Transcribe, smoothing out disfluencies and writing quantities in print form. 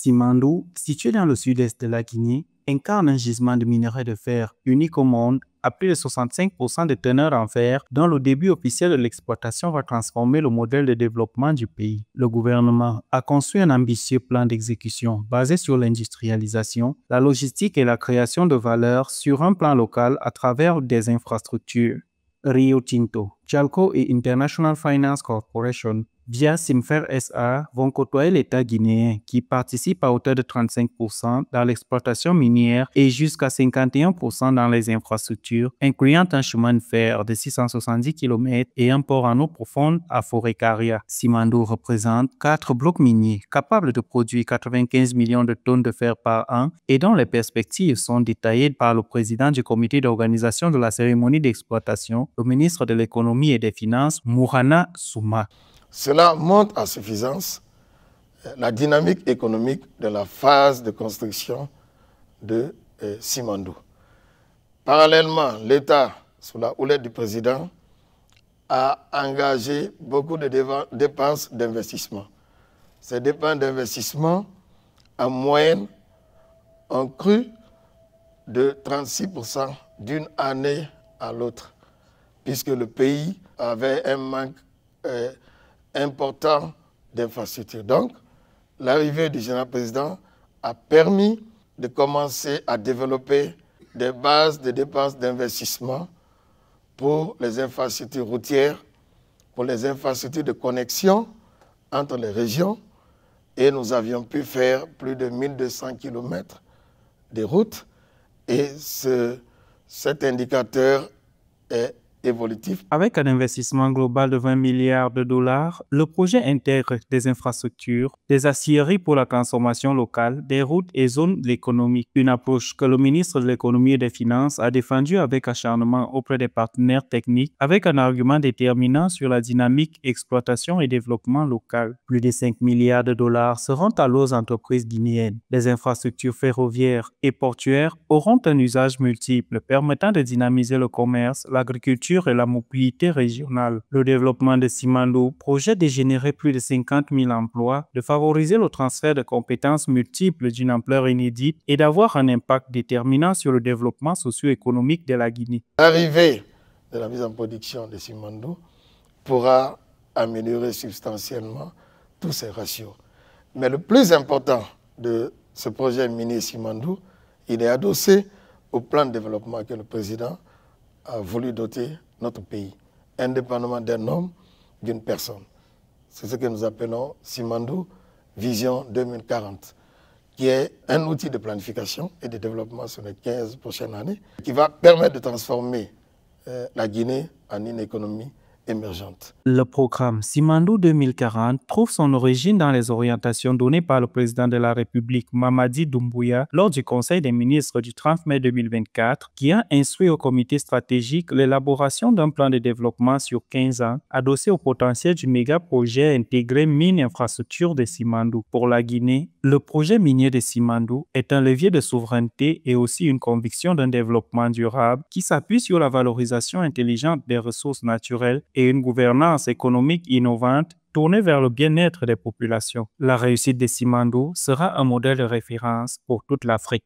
Simandou, situé dans le sud-est de la Guinée, incarne un gisement de minerai de fer unique au monde à plus de 65% de teneur en fer, dont le début officiel de l'exploitation va transformer le modèle de développement du pays. Le gouvernement a conçu un ambitieux plan d'exécution basé sur l'industrialisation, la logistique et la création de valeur sur un plan local à travers des infrastructures. Rio Tinto, Chalco et International Finance Corporation, via Simfer SA, vont côtoyer l'État guinéen qui participe à hauteur de 35% dans l'exploitation minière et jusqu'à 51% dans les infrastructures, incluant un chemin de fer de 670 km et un port en eau profonde à Forécaria. Simandou représente 4 blocs miniers capables de produire 95 millions de tonnes de fer par an et dont les perspectives sont détaillées par le président du comité d'organisation de la cérémonie d'exploitation, le ministre de l'économie et des finances, Mourana Souma. Cela montre à suffisance la dynamique économique de la phase de construction de Simandou. Parallèlement, l'État, sous la houlette du président, a engagé beaucoup de dépenses d'investissement. Ces dépenses d'investissement, en moyenne, ont cru de 36% d'une année à l'autre, puisque le pays avait un manque important d'infrastructures. Donc, l'arrivée du général président a permis de commencer à développer des bases de dépenses d'investissement pour les infrastructures routières, pour les infrastructures de connexion entre les régions, et nous avions pu faire plus de 1200 km de routes, et cet indicateur est évolutif. Avec un investissement global de 20 milliards de dollars, le projet intègre des infrastructures, des aciéries pour la transformation locale, des routes et zones économiques. Une approche que le ministre de l'économie et des finances a défendue avec acharnement auprès des partenaires techniques, avec un argument déterminant sur la dynamique, exploitation et développement local. Plus de 5 milliards de dollars seront alloués aux entreprises guinéennes. Les infrastructures ferroviaires et portuaires auront un usage multiple, permettant de dynamiser le commerce, l'agriculture et la mobilité régionale. Le développement de Simandou projette de générer plus de 50 000 emplois, de favoriser le transfert de compétences multiples d'une ampleur inédite et d'avoir un impact déterminant sur le développement socio-économique de la Guinée. L'arrivée de la mise en production de Simandou pourra améliorer substantiellement tous ces ratios. Mais le plus important de ce projet minier Simandou, il est adossé au plan de développement que le président a voulu doter notre pays, indépendamment d'un homme, d'une personne. C'est ce que nous appelons Simandou Vision 2040, qui est un outil de planification et de développement sur les 15 prochaines années, qui va permettre de transformer la Guinée en une économie émergente. Le programme Simandou 2040 trouve son origine dans les orientations données par le président de la République Mamadi Doumbouya lors du Conseil des ministres du 30 mai 2024 qui a instruit au comité stratégique l'élaboration d'un plan de développement sur 15 ans adossé au potentiel du méga-projet intégré mine-infrastructure de Simandou. Pour la Guinée, le projet minier de Simandou est un levier de souveraineté et aussi une conviction d'un développement durable qui s'appuie sur la valorisation intelligente des ressources naturelles et une gouvernance économique innovante tournée vers le bien-être des populations. La réussite de Simandou sera un modèle de référence pour toute l'Afrique.